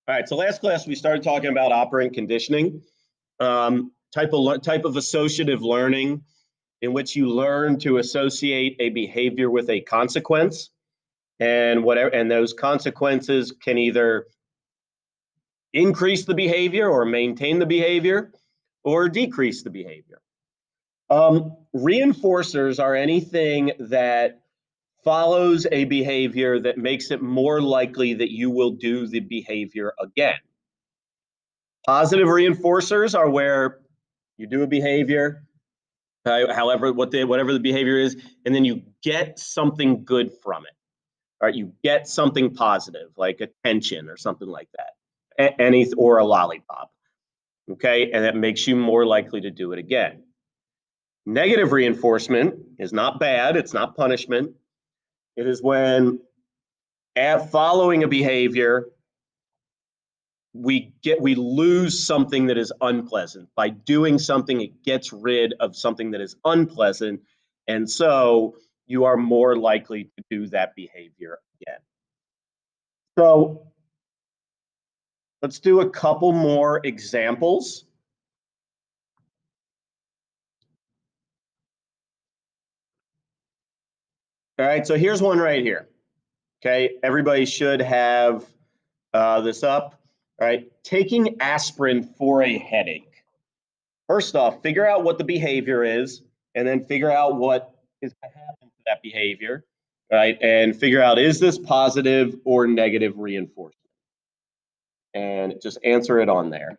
All right, so last class we started talking about operant conditioning, type of associative learning in which you learn to associate a behavior with a consequence, and those consequences can either increase the behavior or maintain the behavior or decrease the behavior. Reinforcers are anything that follows a behavior that makes it more likely that you will do the behavior again. Positive reinforcers are where you do a behavior, whatever the behavior is, and then you get something good from it. All right, you get something positive, like attention or something like that, or a lollipop. Okay, and that makes you more likely to do it again. Negative reinforcement is not bad; it's not punishment. It is when, following a behavior, we lose something that is unpleasant. By doing something, it gets rid of something that is unpleasant, and so you are more likely to do that behavior again. So let's do a couple more examples. All right, so here's one right here. Okay, everybody should have this up. All right, taking aspirin for a headache. First off, figure out what the behavior is, and then figure out what is going to happen to that behavior, right? And figure out, is this positive or negative reinforcement? And just answer it on there.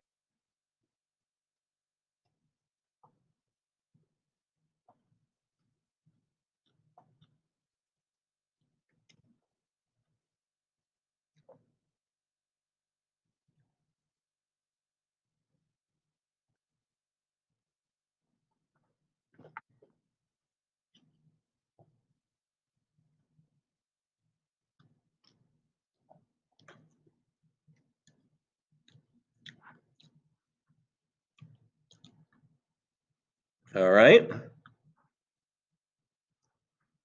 All right.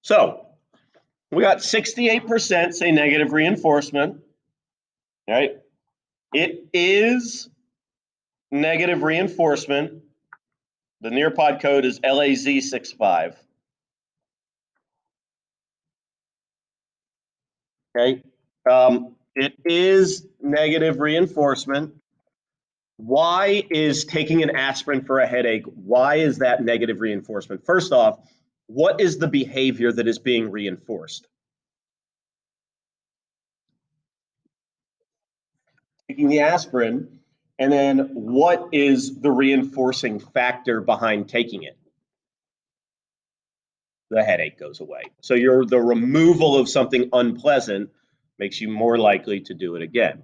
So we got 68% say negative reinforcement. All right. It is negative reinforcement. The Nearpod code is LAZ65. Okay. It is negative reinforcement. Why is taking an aspirin for a headache, why is that negative reinforcement? First off, what is the behavior that is being reinforced? Taking the aspirin, and then what is the reinforcing factor behind taking it? The headache goes away. So the removal of something unpleasant makes you more likely to do it again.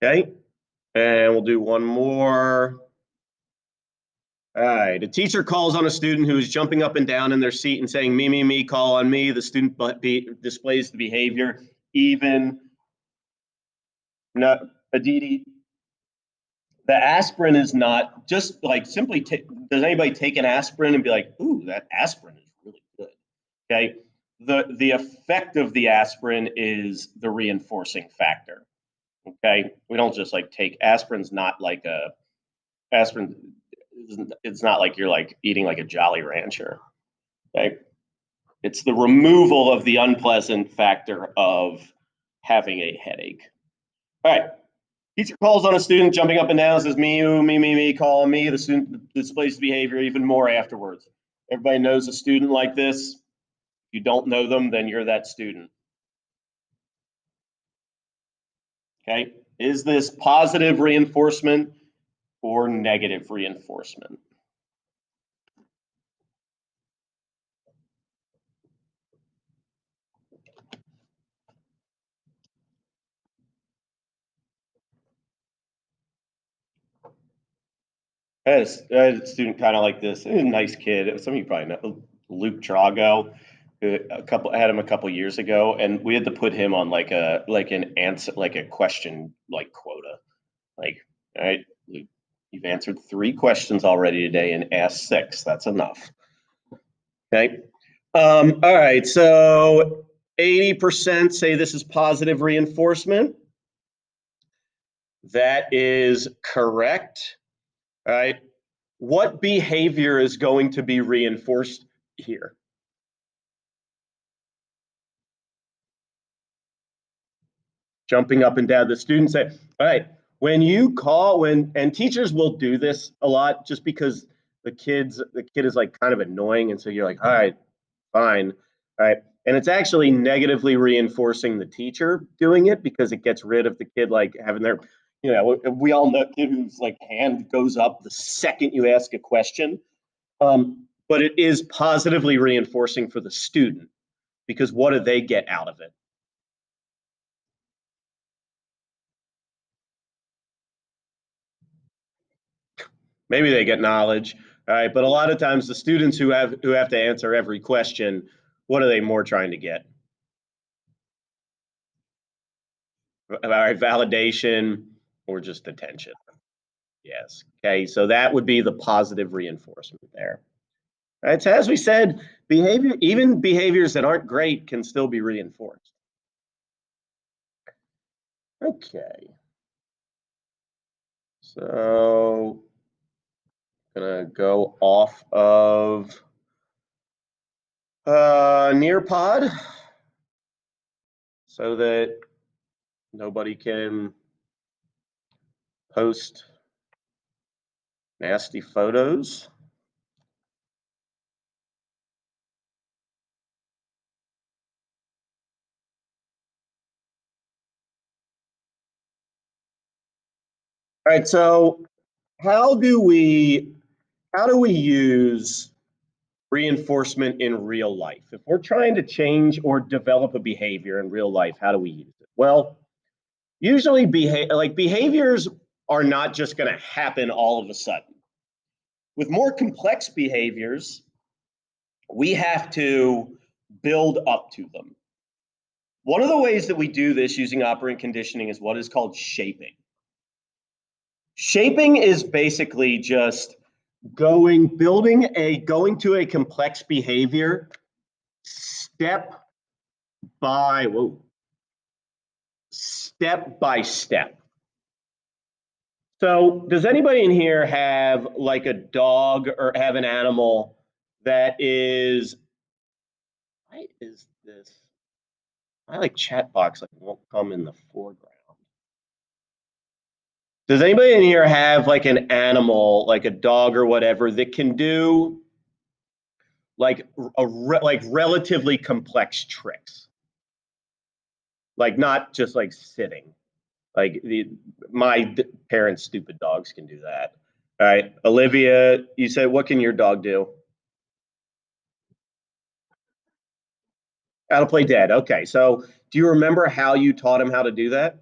Okay, and we'll do one more. All right, a teacher calls on a student who is jumping up and down in their seat and saying, me, me, me, call on me. The student displays the behavior, even, not, Aditi, the aspirin is not just like simply, does anybody take an aspirin and be like, ooh, that aspirin is really good? Okay, the effect of the aspirin is the reinforcing factor. Okay, we don't just like take aspirin's not like aspirin. It's not like you're like eating like a Jolly Rancher. Okay, it's the removal of the unpleasant factor of having a headache. All right. Teacher calls on a student jumping up and down, says me, me, call me. The student displays behavior even more afterwards. Everybody knows a student like this. If you don't know them, then you're that student. Okay, is this positive reinforcement or negative reinforcement? I had a student kind of like this, a nice kid. Some of you probably know Luke Drago. I had him a couple years ago, and we had to put him on like an answer, like a question like quota. Like, all right, Luke, you've answered 3 questions already today and asked 6. That's enough. Okay. All right. So 80% say this is positive reinforcement. That is correct. All right. What behavior is going to be reinforced here? Jumping up and down. The students say, all right, when you call, and teachers will do this a lot just because the kid is like kind of annoying. And so you're like, all right, fine. All right. And it's actually negatively reinforcing the teacher doing it because it gets rid of the kid like having their, we all know a kid whose like hand goes up the second you ask a question. But it is positively reinforcing for the student because what do they get out of it? Maybe they get knowledge, all right, but a lot of times the students who have to answer every question, what are they more trying to get? All right, validation or just attention? Yes. Okay, so that would be the positive reinforcement there. All right, so as we said, even behaviors that aren't great can still be reinforced. Okay. So gonna go off of Nearpod so that nobody can post nasty photos. All right, so how do we use reinforcement in real life? If we're trying to change or develop a behavior in real life, how do we use it? Well, usually behaviors are not just going to happen all of a sudden. With more complex behaviors, we have to build up to them. One of the ways that we do this using operant conditioning is what is called shaping. Shaping is basically just going to a complex behavior step step by step. So does anybody in here have like a dog or have an animal that is, why is this? I like chat box like won't come in the foreground. Does anybody in here have like an animal, like a dog or whatever, that can do like like relatively complex tricks? Like not just like sitting. Like my parents' stupid dogs can do that. All right, Olivia, you said what can your dog do? How to play dead. Okay, so do you remember how you taught him how to do that?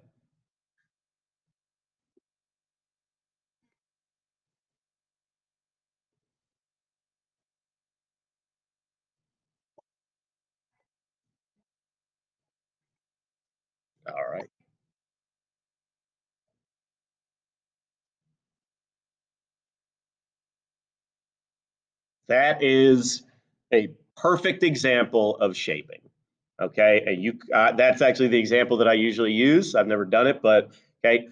All right. That is a perfect example of shaping. Okay, and that's actually the example that I usually use. I've never done it, but okay.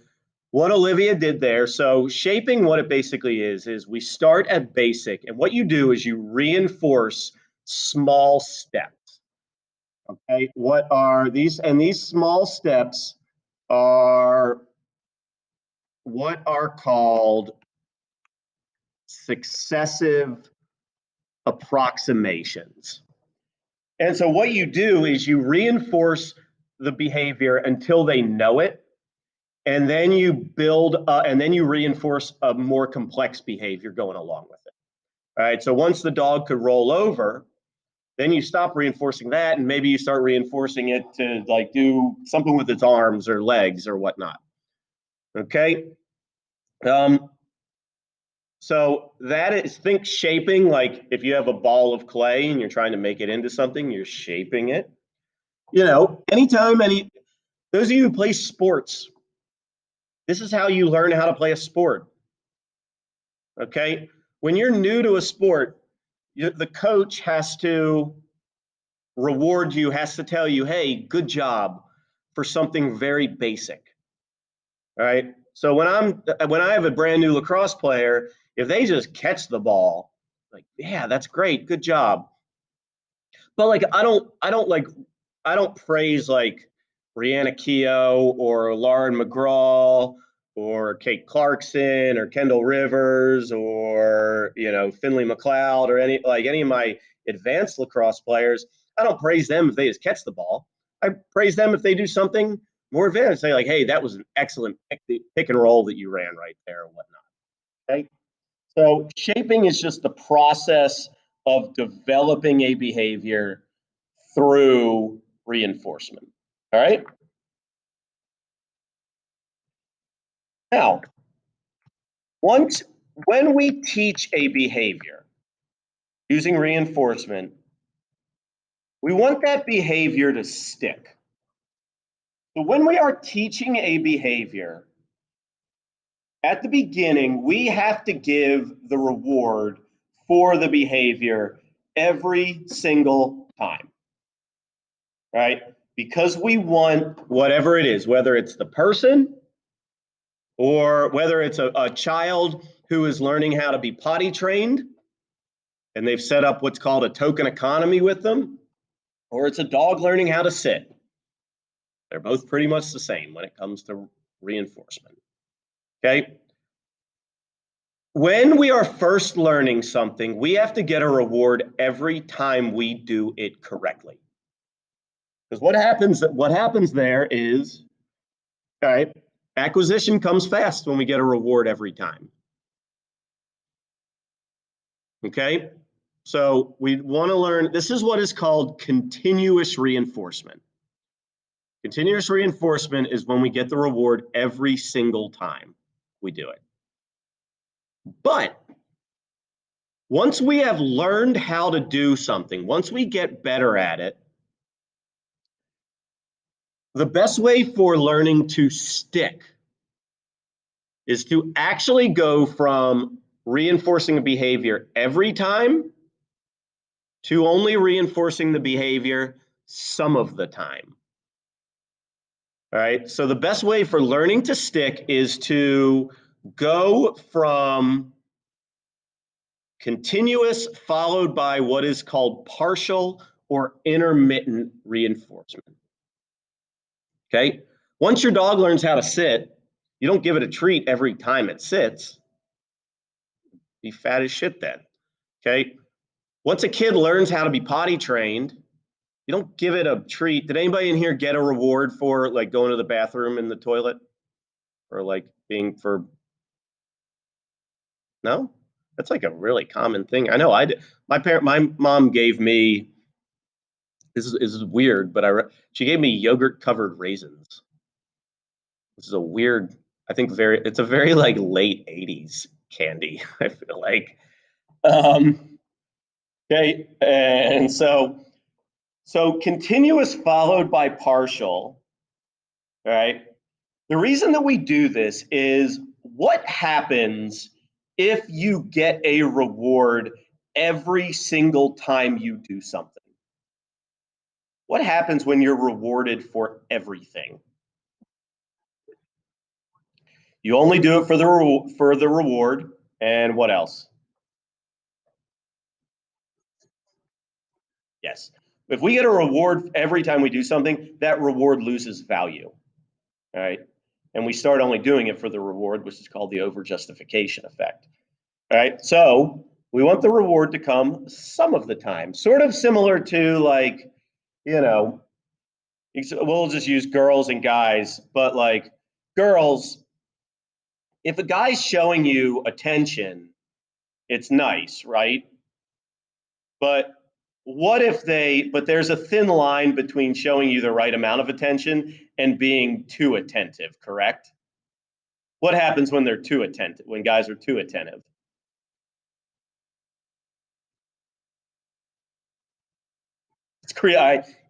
What Olivia did there, so shaping, what it basically is we start at basic, and what you do is you reinforce small steps. Okay, what are these? And these small steps are what are called successive approximations. And so what you do is you reinforce the behavior until they know it, and then you and then you reinforce a more complex behavior going along with it. All right. So once the dog could roll over, then you stop reinforcing that, and maybe you start reinforcing it to like do something with its arms or legs or whatnot. Okay. Um, so that is, think shaping, like if you have a ball of clay and you're trying to make it into something, you're shaping it. Those of you who play sports, this is how you learn how to play a sport. Okay. When you're new to a sport, the coach has to reward you, has to tell you, hey, good job for something very basic. All right. So when I have a brand new lacrosse player, if they just catch the ball, like, yeah, that's great, good job. But like I don't praise like Brianna Keogh or Lauren McGraw or Kate Clarkson or Kendall Rivers or Finley McLeod or any of my advanced lacrosse players. I don't praise them if they just catch the ball. I praise them if they do something more advanced. Say like, hey, that was an excellent pick and roll that you ran right there and whatnot. Okay. So shaping is just the process of developing a behavior through reinforcement. All right. Now, once when we teach a behavior using reinforcement, we want that behavior to stick. So when we are teaching a behavior, at the beginning, we have to give the reward for the behavior every single time. Right? Because we want whatever it is, whether it's the person or whether it's a child who is learning how to be potty trained and they've set up what's called a token economy with them, or it's a dog learning how to sit. They're both pretty much the same when it comes to reinforcement. Okay. When we are first learning something, we have to get a reward every time we do it correctly. Because what happens there is, all right, acquisition comes fast when we get a reward every time. Okay, so we want to learn, this is what is called continuous reinforcement. Continuous reinforcement is when we get the reward every single time we do it. But once we have learned how to do something, once we get better at it, the best way for learning to stick is to actually go from reinforcing a behavior every time to only reinforcing the behavior some of the time. All right. So the best way for learning to stick is to go from continuous followed by what is called partial or intermittent reinforcement. Okay. Once your dog learns how to sit, you don't give it a treat every time it sits. Be fat as shit then. Okay. Once a kid learns how to be potty trained, you don't give it a treat. Did anybody in here get a reward for like going to the bathroom in the toilet or like being for? No, that's like a really common thing. I know I did. My mom gave me, this is weird, but she gave me yogurt covered raisins. This is a weird, I think it's a very like late 80s candy, I feel like. Okay, and so continuous followed by partial, all right? The reason that we do this is what happens if you get a reward every single time you do something? What happens when you're rewarded for everything? You only do it for the reward, and what else? Yes. If we get a reward every time we do something, that reward loses value. All right. And we start only doing it for the reward, which is called the over-justification effect. All right. So we want the reward to come some of the time, sort of similar to like, you know, we'll just use girls and guys, but like girls, if a guy's showing you attention, it's nice, right? But but there's a thin line between showing you the right amount of attention and being too attentive, correct? What happens when they're too attentive, when guys are too attentive?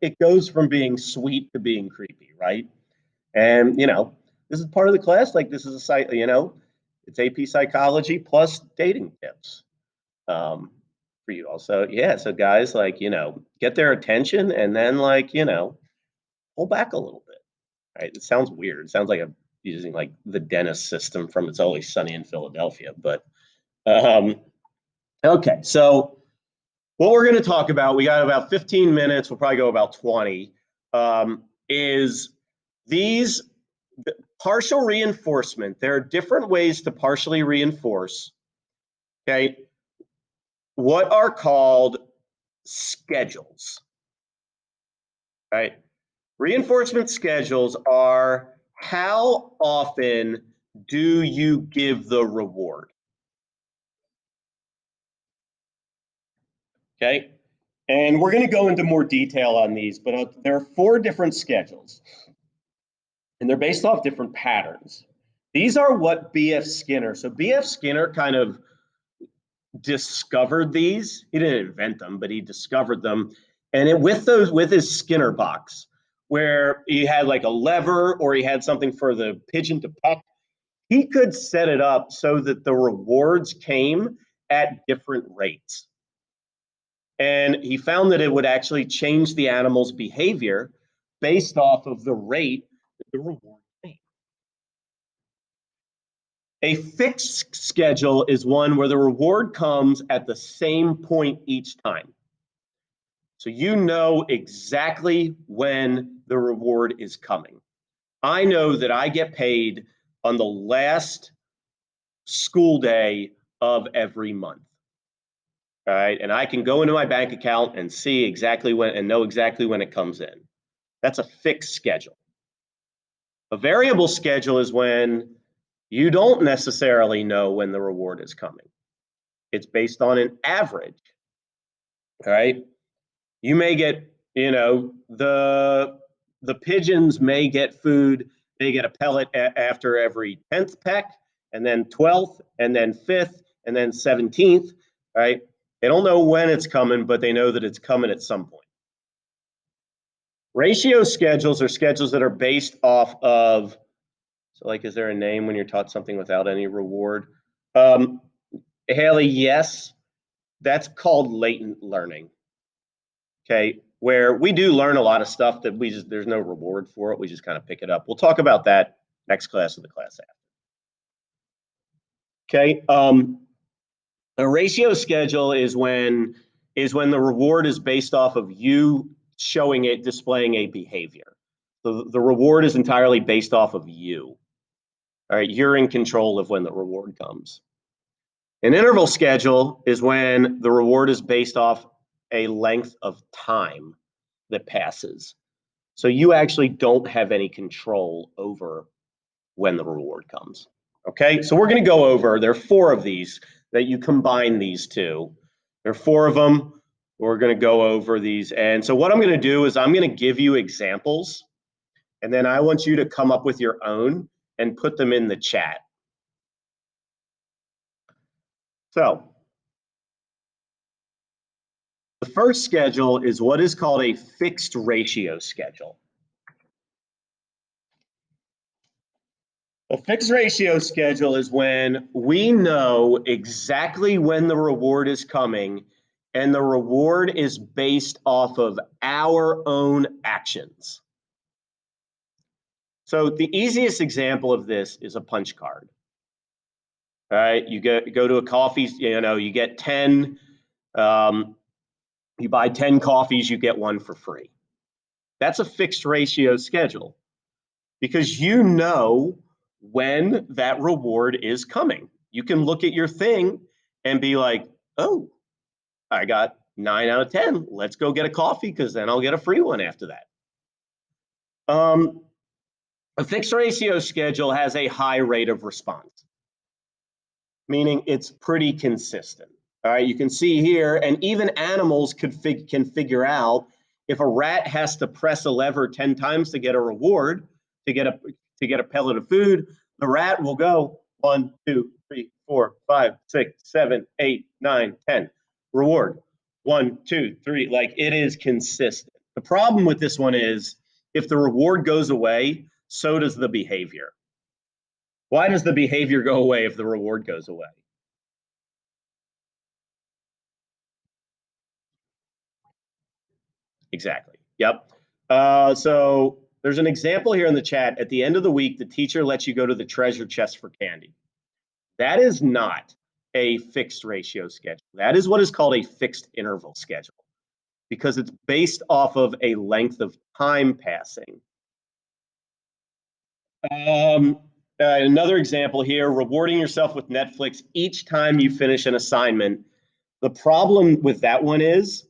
It goes from being sweet to being creepy, right? And this is part of the class. Like this is a site, it's AP psychology plus dating tips for you all. So yeah, so guys, like get their attention and then like pull back a little bit. Right? It sounds weird. It sounds like a using like the Dennis system from It's Always Sunny in Philadelphia. But okay, so what we're going to talk about, we got about 15 minutes, we'll probably go about 20, is these partial reinforcement. There are different ways to partially reinforce, okay, what are called schedules, right? Reinforcement schedules are how often do you give the reward? Okay, and we're going to go into more detail on these, but there are 4 different schedules, and they're based off different patterns. These are what B.F. Skinner, so B.F. Skinner kind of discovered these. He didn't invent them, but he discovered them. And with his Skinner box, where he had like a lever or he had something for the pigeon to peck, he could set it up so that the rewards came at different rates. And he found that it would actually change the animal's behavior based off of the rate that the reward came. A fixed schedule is one where the reward comes at the same point each time. So you know exactly when the reward is coming. I know that I get paid on the last school day of every month. All right. And I can go into my bank account and see exactly when and know exactly when it comes in. That's a fixed schedule. A variable schedule is when you don't necessarily know when the reward is coming. It's based on an average. All right. You may get, the pigeons may get food. They get a pellet after every 10th peck, and then 12th, and then 5th, and then 17th, right? They don't know when it's coming, but they know that it's coming at some point. Ratio schedules are schedules that are based off of, so like, is there a name when you're taught something without any reward? Haley, yes, that's called latent learning. Okay, where we do learn a lot of stuff that there's no reward for it. We just kind of pick it up. We'll talk about that next class or the class after. Okay, a ratio schedule is when the reward is based off of you displaying a behavior. The reward is entirely based off of you. All right, you're in control of when the reward comes. An interval schedule is when the reward is based off a length of time that passes. So you actually don't have any control over when the reward comes. Okay, so we're going to go over, there are 4 of these that you combine these two. There are 4 of them. We're going to go over these. And so what I'm going to do is I'm going to give you examples, and then I want you to come up with your own and put them in the chat. So the first schedule is what is called a fixed ratio schedule. A fixed ratio schedule is when we know exactly when the reward is coming, and the reward is based off of our own actions. So the easiest example of this is a punch card. All right, you go to a coffee, you get 10, you buy 10 coffees, you get 1 for free. That's a fixed ratio schedule because you know when that reward is coming. You can look at your thing and be like, oh, I got 9 out of 10. Let's go get a coffee because then I'll get a free one after that. A fixed ratio schedule has a high rate of response, meaning it's pretty consistent. All right, you can see here, and even animals can figure out if a rat has to press a lever 10 times to get a reward, to get a pellet of food, the rat will go 1, 2, 3, 4, 5, 6, 7, 8, 9, 10. Reward 1, 2, 3. Like, it is consistent. The problem with this one is if the reward goes away, so does the behavior. Why does the behavior go away if the reward goes away? Exactly. Yep. So There's an example here in the chat. At the end of the week, the teacher lets you go to the treasure chest for candy. That is not a fixed ratio schedule. That is what is called a fixed interval schedule because it's based off of a length of time passing. Another example here, rewarding yourself with Netflix each time you finish an assignment. The problem with that one is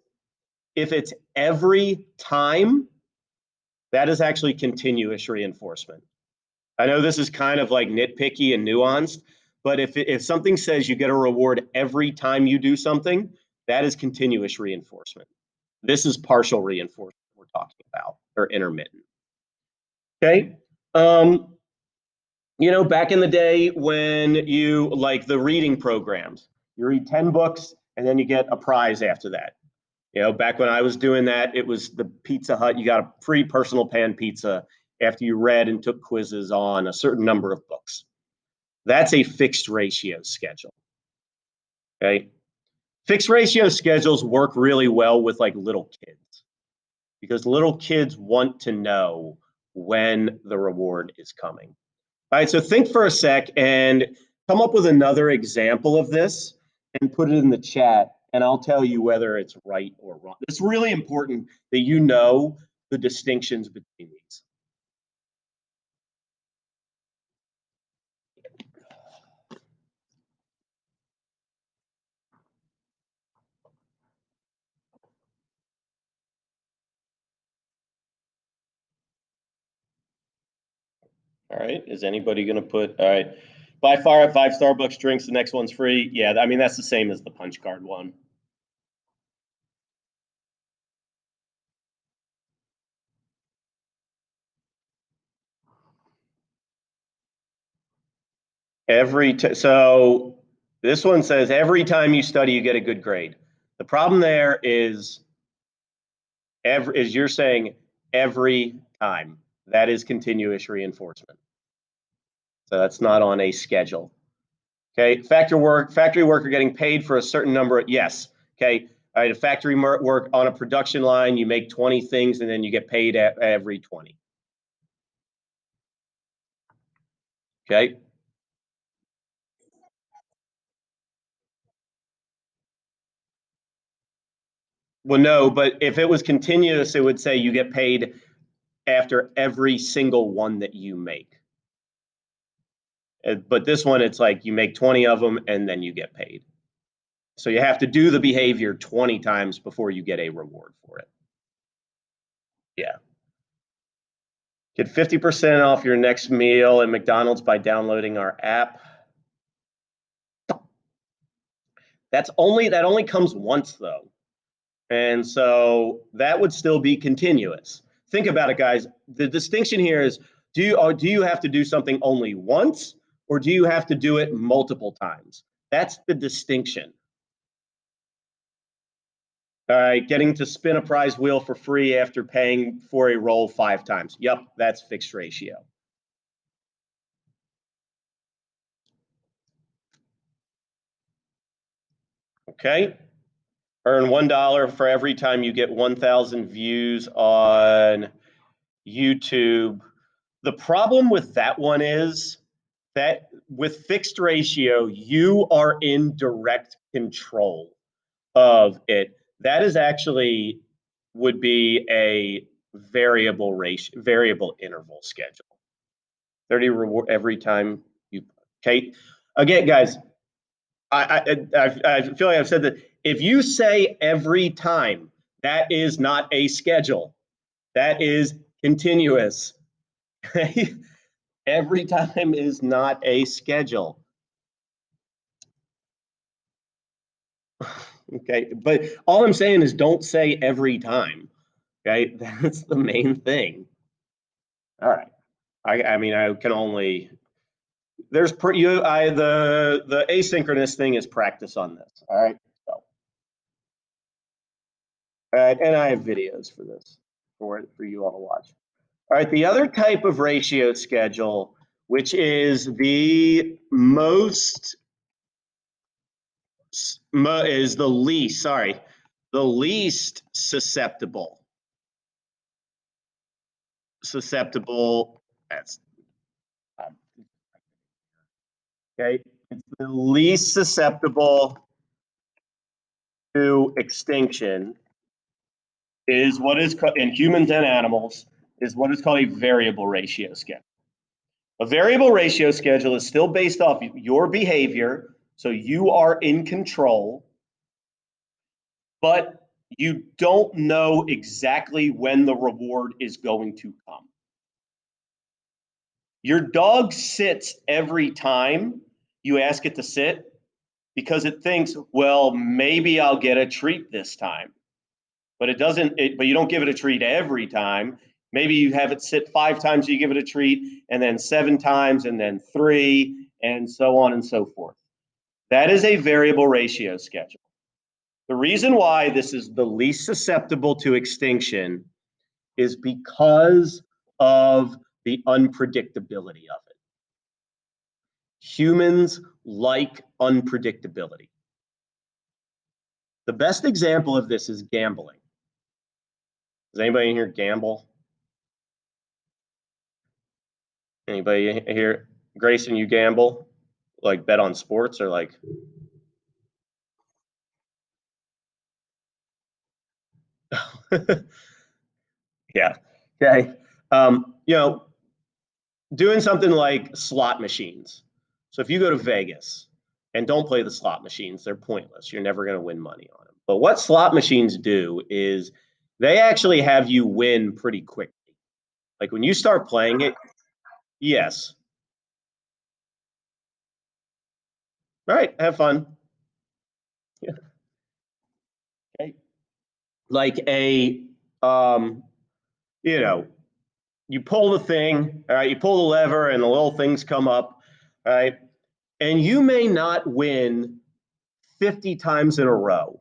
if it's every time, that is actually continuous reinforcement. I know this is kind of like nitpicky and nuanced, but if something says you get a reward every time you do something, that is continuous reinforcement. This is partial reinforcement we're talking about, or intermittent. Okay. You know, back in the day when you, like the reading programs, you read 10 books and then you get a prize after that. You know, back when I was doing that, it was the Pizza Hut. You got a free personal pan pizza after you read and took quizzes on a certain number of books. That's a fixed ratio schedule. Okay. Fixed ratio schedules work really well with like little kids because little kids want to know when the reward is coming. All right, so think for a sec and come up with another example of this and put it in the chat, and I'll tell you whether it's right or wrong. It's really important that you know the distinctions between these. All right, is anybody going to put, all right, by far at 5 Starbucks drinks, the next one's free? Yeah, I mean, that's the same as the punch card one. So this one says every time you study, you get a good grade. The problem there is you're saying every time. That is continuous reinforcement. So that's not on a schedule. Okay, factory worker getting paid for a certain number. Yes. Okay. All right, a factory work on a production line, you make 20 things and then you get paid at every 20. Okay. Well, no, but if it was continuous, it would say you get paid after every single one that you make. But this one, it's like you make 20 of them and then you get paid. So you have to do the behavior 20 times before you get a reward for it. Yeah. Get 50% off your next meal at McDonald's by downloading our app. That only comes once though. And so that would still be continuous. Think about it, guys. The distinction here is do you have to do something only once or do you have to do it multiple times? That's the distinction. All right, getting to spin a prize wheel for free after paying for a roll 5 times. Yep, that's fixed ratio. Okay. Earn $1 for every time you get 1,000 views on YouTube. The problem with that one is that with fixed ratio, you are in direct control of it. That is actually would be a variable interval schedule. 30 reward every time you. Okay, again, guys, I feel like I've said that if you say every time, that is not a schedule. That is continuous. Every time is not a schedule. Okay, but all I'm saying is don't say every time. Okay, that's the main thing. All right. I mean, I can only the asynchronous thing is practice on this. All right. So, all right, and I have videos for this for you all to watch. All right, the other type of ratio schedule, which is the most is the least susceptible susceptible. That's okay. It's the least susceptible to extinction is what is in humans and animals is what is called a variable ratio schedule. A variable ratio schedule is still based off your behavior, so you are in control, but you don't know exactly when the reward is going to come. Your dog sits every time you ask it to sit because it thinks, well, maybe I'll get a treat this time. But it doesn't, but you don't give it a treat every time. Maybe you have it sit 5 times, you give it a treat, and then 7 times, and then 3, and so on and so forth. That is a variable ratio schedule. The reason why this is the least susceptible to extinction is because of the unpredictability of it. Humans like unpredictability. The best example of this is gambling. Does anybody in here gamble? Anybody here? Grayson, you gamble? Like bet on sports or like? Yeah. Okay. You know, doing something like slot machines. So if you go to Vegas and don't play the slot machines, they're pointless. You're never going to win money on them. But what slot machines do is they actually have you win pretty quickly. Like when you start playing it, yes. All right, have fun. Yeah. Okay. Like um, you know, you pull the thing, all right, you pull the lever and the little things come up, all right, and you may not win 50 times in a row.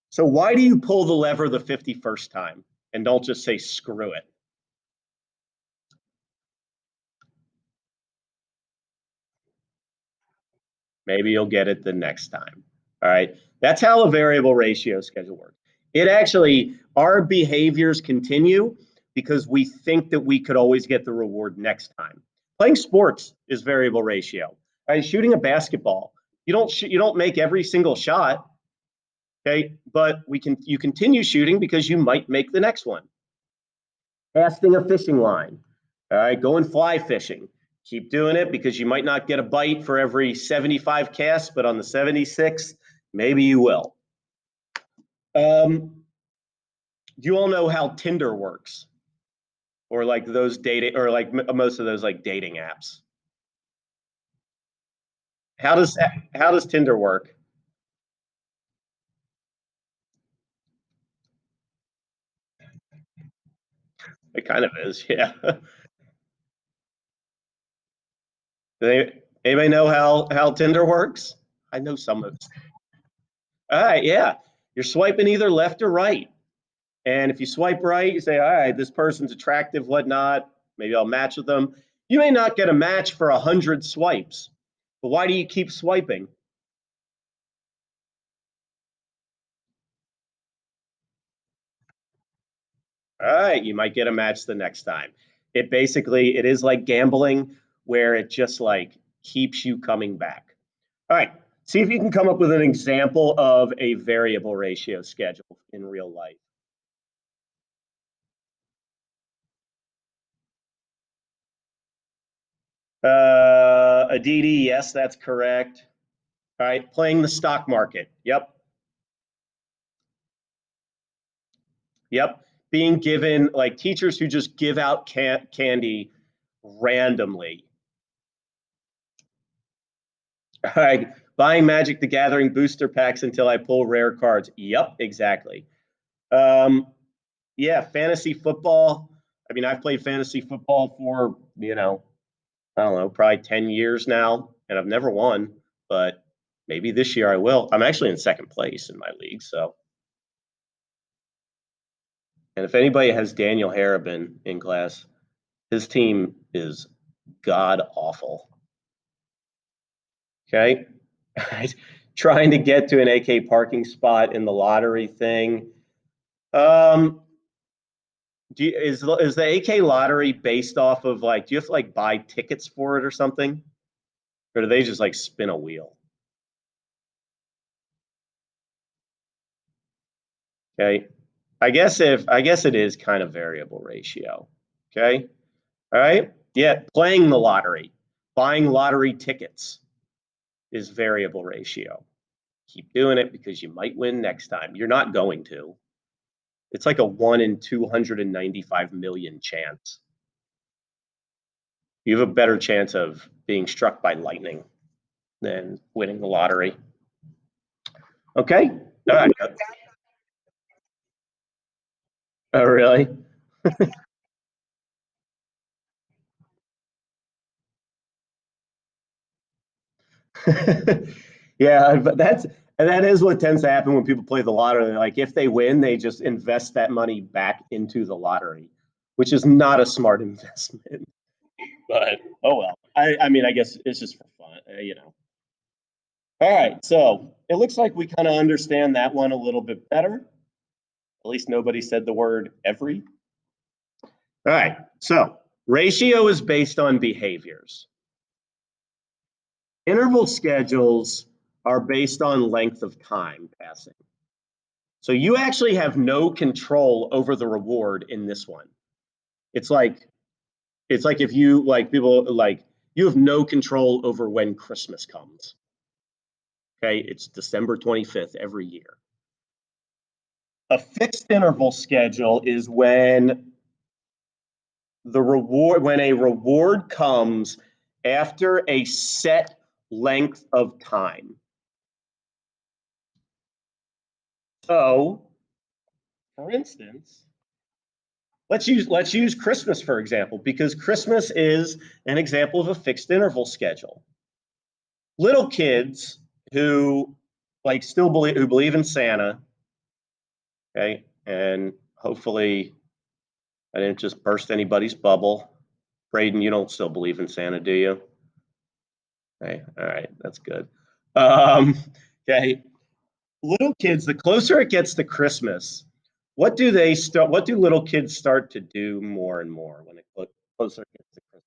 So why do you pull the lever the 51st time and don't just say screw it? Maybe you'll get it the next time. All right. That's how a variable ratio schedule works. It actually, our behaviors continue because we think that we could always get the reward next time. Playing sports is variable ratio. All right, shooting a basketball, you don't make every single shot, okay? But you continue shooting because you might make the next one. Casting a fishing line, all right, going fly fishing. Keep doing it because you might not get a bite for every 75 casts, but on the 76th, maybe you will. Do you all know how Tinder works? Or like those dating, or like most of those like dating apps? How does Tinder work? It kind of is, yeah. Anybody know how Tinder works? I know some of. All right, yeah. You're swiping either left or right. And if you swipe right, you say, all right, this person's attractive, whatnot. Maybe I'll match with them. You may not get a match for 100 swipes, but why do you keep swiping? All right, you might get a match the next time. It is like gambling where it just like keeps you coming back. All right, see if you can come up with an example of a variable ratio schedule in real life. Aditi, yes, that's correct. All right, playing the stock market. Yep. Yep. Being given like teachers who just give out candy randomly. All right. Buying Magic the Gathering booster packs until I pull rare cards. Yep, exactly. Um, yeah, fantasy football. I mean, I've played fantasy football for, I don't know, probably 10 years now, and I've never won, but maybe this year I will. I'm actually in second place in my league, so. And if anybody has Daniel Harabin in class, his team is god awful. Okay. Trying to get to an AK parking spot in the lottery thing. Um, Is the AK lottery based off of like, do you have to like buy tickets for it or something? Or do they just like spin a wheel? Okay. I guess it is kind of variable ratio. Okay. All right. Yeah. Playing the lottery, buying lottery tickets is variable ratio. Keep doing it because you might win next time. You're not going to. It's like a 1 in 295 million chance. You have a better chance of being struck by lightning than winning the lottery. Okay. All right. Oh, really? Yeah, but that is what tends to happen when people play the lottery. Like if they win, they just invest that money back into the lottery, which is not a smart investment. But oh well. I mean, I guess it's just for fun, you know. All right, so it looks like we kind of understand that one a little bit better. At least nobody said the word every. All right, so ratio is based on behaviors. Interval schedules are based on length of time passing. So you actually have no control over the reward in this one. It's like if you like people like you have no control over when Christmas comes. Okay, it's December 25th every year. A fixed interval schedule is when a reward comes after a set length of time. So, for instance, let's use Christmas for example, because Christmas is an example of a fixed interval schedule. Little kids who like still believe in Santa, okay, and hopefully I didn't just burst anybody's bubble. Braden, you don't still believe in Santa, do you? Okay, all right, that's good. Um, okay, little kids, the closer it gets to Christmas, what do little kids start to do more and more when it closer it gets to Christmas?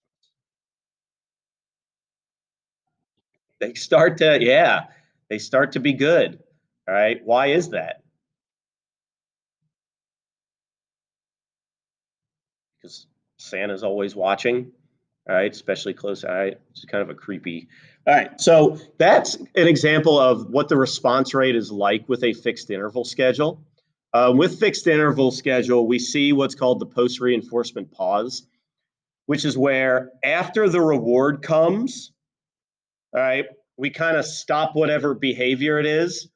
They start to, yeah, they start to be good. All right. Why is that? Because Santa's always watching. All right, especially close. All right, it's kind of a creepy. All right, so that's an example of what the response rate is like with a fixed interval schedule. With fixed interval schedule, we see what's called the post reinforcement pause, which is where after the reward comes, all right, we kind of stop whatever behavior it is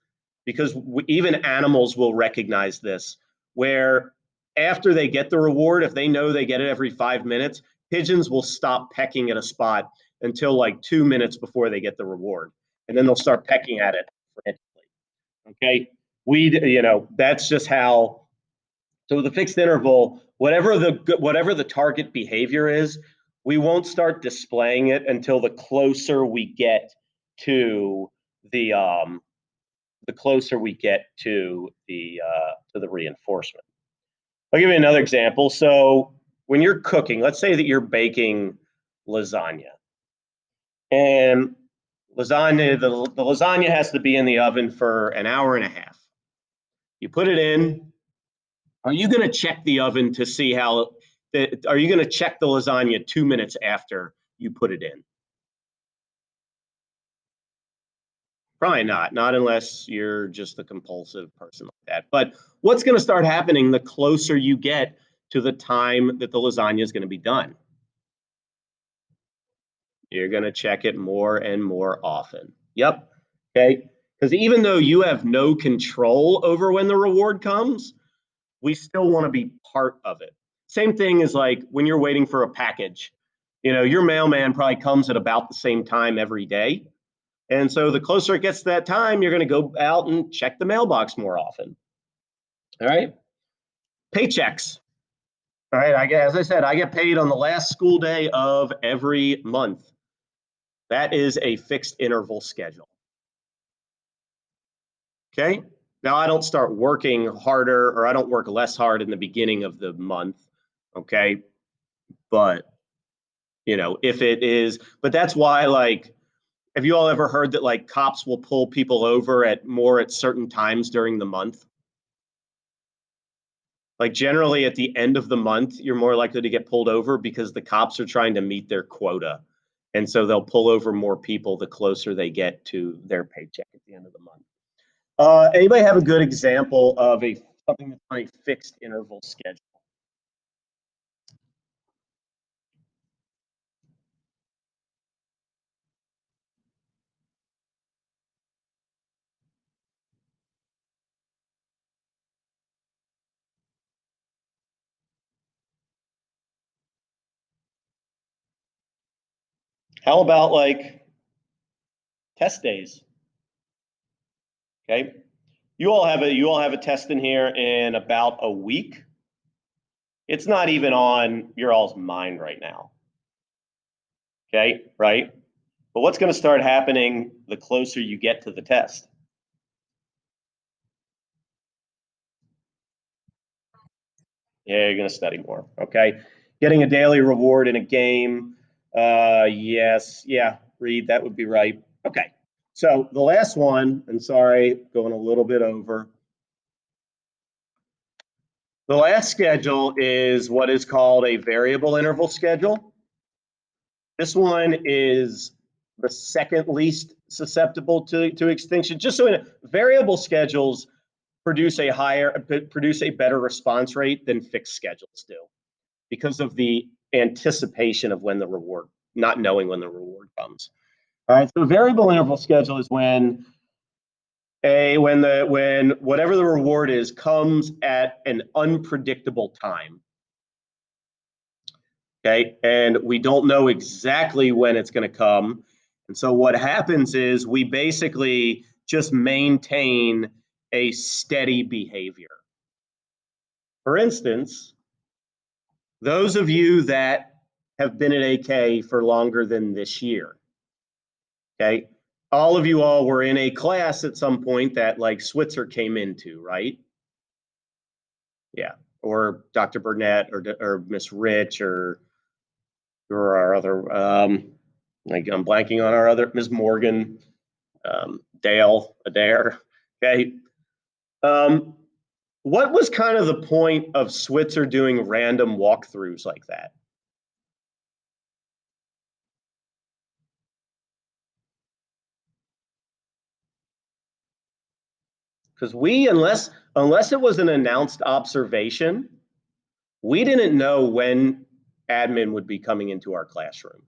because even animals will recognize this. Where after they get the reward, if they know they get it every 5 minutes, pigeons will stop pecking at a spot until like 2 minutes before they get the reward, and then they'll start pecking at it frantically. Okay, that's just how. So with a fixed interval, whatever the target behavior is, we won't start displaying it until the closer we get to the um, the closer we get to the reinforcement. I'll give you another example. So when you're cooking, let's say that you're baking lasagna, and the lasagna has to be in the oven for an hour and a half. You put it in. Are you going to check the oven to see how? Are you going to check the lasagna 2 minutes after you put it in? Probably not, not unless you're just a compulsive person like that. But what's going to start happening the closer you get to the time that the lasagna is going to be done? You're going to check it more and more often. Yep. Okay. Because even though you have no control over when the reward comes, we still want to be part of it. Same thing as like when you're waiting for a package. Your mailman probably comes at about the same time every day. And so the closer it gets to that time, you're going to go out and check the mailbox more often. All right. Paychecks. All right. As I said, I get paid on the last school day of every month. That is a fixed interval schedule. Okay. Now I don't start working harder or I don't work less hard in the beginning of the month. Okay. But, if it is, but that's why, like, have you all ever heard that like cops will pull people over at certain times during the month? Like generally at the end of the month, you're more likely to get pulled over because the cops are trying to meet their quota. And so they'll pull over more people the closer they get to their paycheck at the end of the month. Anybody have a good example of something that's on a fixed interval schedule? How about like test days? Okay. You all have a test in here in about a week. It's not even on your all's mind right now. Okay, right? But what's going to start happening the closer you get to the test? Yeah, you're going to study more. Okay. Getting a daily reward in a game. Yes. Yeah, Reed, that would be right. Okay. So the last one, and sorry, going a little bit over. The last schedule is what is called a variable interval schedule. This one is the second least susceptible to extinction. Just so in variable schedules produce a better response rate than fixed schedules do because of the anticipation of when the reward, not knowing when the reward comes. All right, so a variable interval schedule is when whatever the reward is comes at an unpredictable time. Okay, and we don't know exactly when it's going to come. And so what happens is we basically just maintain a steady behavior. For instance, those of you that have been at AK for longer than this year, okay, all of you all were in a class at some point that like Switzer came into, right? Yeah, or Dr. Burnett or Miss Rich or our other like I'm blanking on our other Ms. Morgan, Dale Adair. Okay. Um, what was kind of the point of Switzer doing random walkthroughs like that? Because unless it was an announced observation, we didn't know when admin would be coming into our classroom.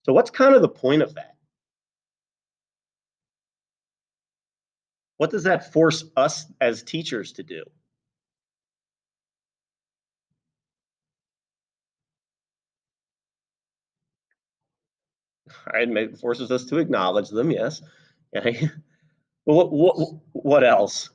So what's kind of the point of that? What does that force us as teachers to do? Right, it forces us to acknowledge them, yes. Okay. What else?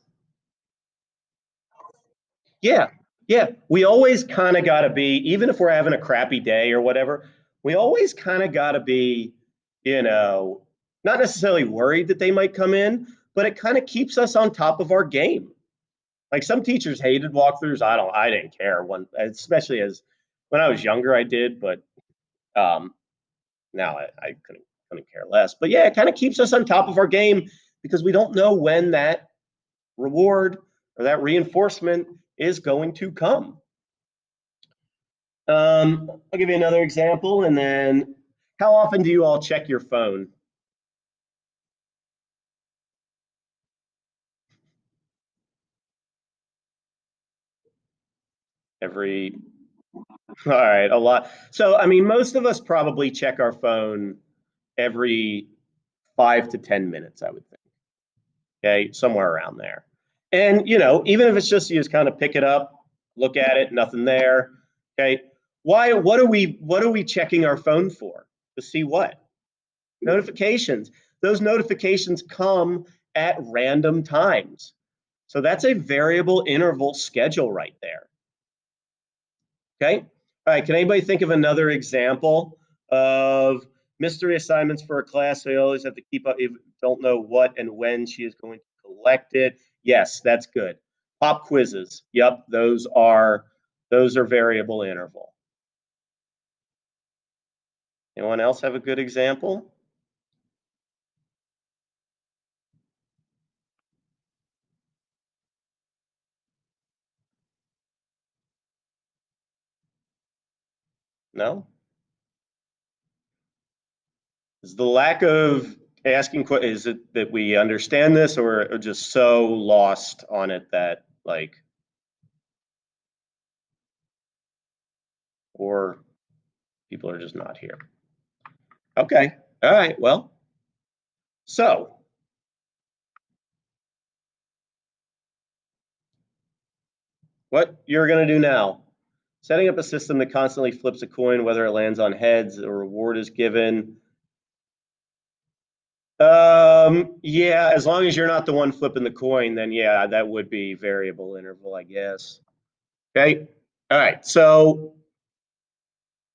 Yeah, yeah. We always kind of got to be, even if we're having a crappy day or whatever, we always kind of got to be, you know, not necessarily worried that they might come in, but it kind of keeps us on top of our game. Like some teachers hated walkthroughs. I didn't care when, especially as when I was younger, I did, but um, now I couldn't care less. But yeah, it kind of keeps us on top of our game because we don't know when that reward or that reinforcement is going to come. I'll give you another example, and then how often do you all check your phone? Every, all right, a lot. So, I mean, most of us probably check our phone every 5 to 10 minutes, I would think. Okay, somewhere around there. And even if it's just you just kind of pick it up, look at it, nothing there. Okay, why? What are we checking our phone for? To see what? Notifications. Those notifications come at random times. So that's a variable interval schedule right there. Okay. All right. Can anybody think of another example of mystery assignments for a class? So you always have to keep up. If you don't know what and when she is going to collect it. Yes, that's good. Pop quizzes. Yep, those are Those are variable interval. Anyone else have a good example? No? Is the lack of asking, is it that we understand this or just so lost on it that like, or people are just not here? Okay, all right, well, so what you're gonna do now, setting up a system that constantly flips a coin, whether it lands on heads, a reward is given. Yeah, as long as you're not the one flipping the coin, then yeah, that would be variable interval, I guess. Okay, all right, so